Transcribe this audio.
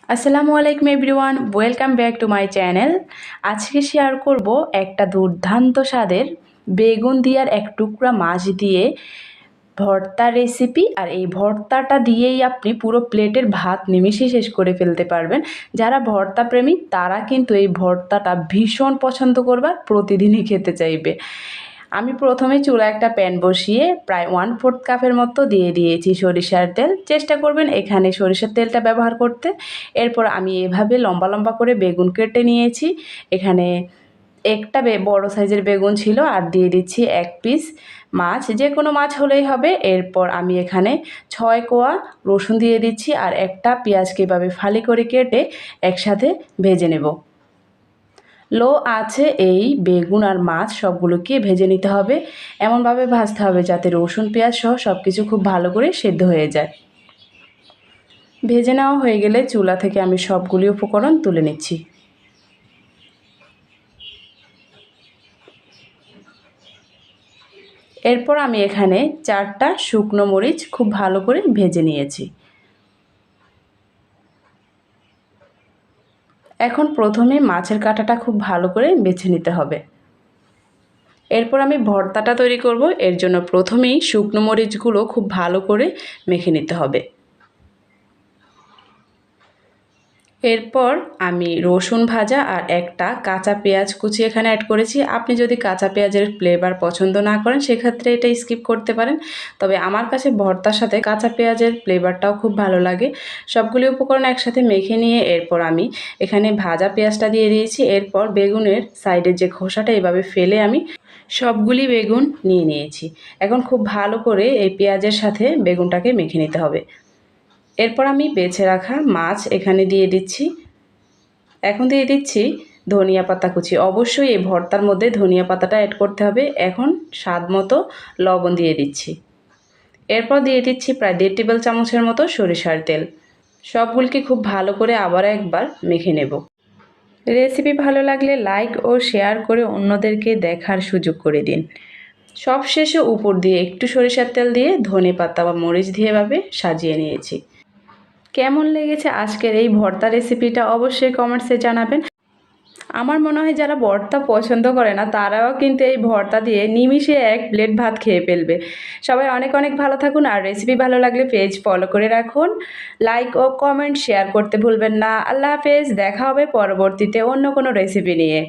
আসসালামু আলাইকুম everyone, welcome back to my channel. আজকে শেয়ার করব একটা দুর্দান্ত স্বাদের বেগুন দিয়ে আর এক টুকরা মাছ দিয়ে ভর্তা রেসিপি। আর এই ভর্তাটা দিয়েই আপনি পুরো প্লেটের ভাত নিমিষেই শেষ করে ফেলতে পারবেন। যারা ভর্তা প্রেমী তারা কিন্তু এই ভর্তাটা ভীষণ পছন্দ করবে, আর প্রতিদিনই খেতে চাইবে। আমি প্রথমে চুলায় একটা প্যান বসিয়ে প্রায় 1/4 কাপের মতো দিয়ে দিয়েছি সরিষার তেল। চেষ্টা করবেন এখানে সরিষার তেলটা ব্যবহার করতে। এরপর আমি এভাবে লম্বা লম্বা করে বেগুন কেটে নিয়েছি। এখানে একটা বড় সাইজের বেগুন ছিল, আর দিয়ে দিচ্ছি 1 পিস মাছ, যে কোনো মাছ হলেই হবে। এরপর আমি এখানে 6 কোয়া রসুন দিয়ে দিচ্ছি, আর একটা পেঁয়াজকে এভাবে ফালি করে কেটে একসাথে ভেজে নেব। লো আছে এই বেগুন আর মাছ সবগুলোকে ভেজে নিতে হবে। এমনভাবে ভাজতে হবে যাতে রসুন পেঁয়াজ সহ সব কিছু খুব ভালো করে সেদ্ধ হয়ে যায়। ভেজে নেওয়া হয়ে গেলে চুলা থেকে আমি সবগুলি উপকরণ তুলে নিচ্ছি। এরপর আমি এখানে 4টা শুকনো মরিচ খুব ভালো করে ভেজে নিয়েছি। এখন প্রথমে মাছের কাঁটাটা খুব ভালো করে বেছে নিতে হবে। এরপর আমি ভর্তাটা তৈরি করব। এর জন্য প্রথমেই শুকনো মরিচগুলো খুব ভালো করে মেখে নিতে হবে। এরপর আমি রসুন ভাজা আর একটা কাঁচা পেঁয়াজ কুচি এখানে অ্যাড করেছি। আপনি যদি কাঁচা পেঁয়াজের ফ্লেভার পছন্দ না করেন সেক্ষেত্রে এটা স্কিপ করতে পারেন, তবে আমার কাছে ভর্তার সাথে কাঁচা পেঁয়াজের ফ্লেভারটাও খুব ভালো লাগে। সবগুলি উপকরণ একসাথে মেখে নিয়ে এরপর আমি এখানে ভাজা পেঁয়াজটা দিয়ে দিয়েছি। এরপর বেগুনের সাইডের যে খোসাটা এভাবে ফেলে আমি সবগুলি বেগুন নিয়ে নিয়েছি। এখন খুব ভালো করে এই পেঁয়াজের সাথে বেগুনটাকে মেখে নিতে হবে। এরপর আমি বেছে রাখা মাছ এখানে দিয়ে দিচ্ছি। এখন দিয়ে দিচ্ছি ধনিয়া পাতা কুচি। অবশ্যই এই ভর্তার মধ্যে ধনিয়া পাতাটা অ্যাড করতে হবে। এখন স্বাদ মতো লবণ দিয়ে দিচ্ছি। এরপর দিয়ে দিচ্ছি প্রায় 1.5 টেবিল চামচের মতো সরিষার তেল। সবগুলোকে খুব ভালো করে আবার একবার মেখে নেব। রেসিপি ভালো লাগলে লাইক ও শেয়ার করে অন্যদেরকে দেখার সুযোগ করে দিন। সবশেষে উপর দিয়ে একটু সরিষার তেল দিয়ে ধনেপাতা বা মরিচ দিয়ে এভাবে সাজিয়ে নিয়েছি। কেমন লেগেছে আজকের এই ভর্তা রেসিপিটা অবশ্যই কমেন্টসে জানাবেন। আমার মনে হয় যারা ভর্তা পছন্দ করে না তারাও কিন্তু এই ভর্তা দিয়ে নিমিষে 1 প্লেট ভাত খেয়ে ফেলবে। সবাই অনেক অনেক ভালো থাকুন, আর রেসিপি ভালো লাগলে পেজ ফলো করে রাখুন। লাইক ও কমেন্ট শেয়ার করতে ভুলবেন না। আল্লাহ হাফেজ। দেখা হবে পরবর্তীতে অন্য কোনো রেসিপি নিয়ে।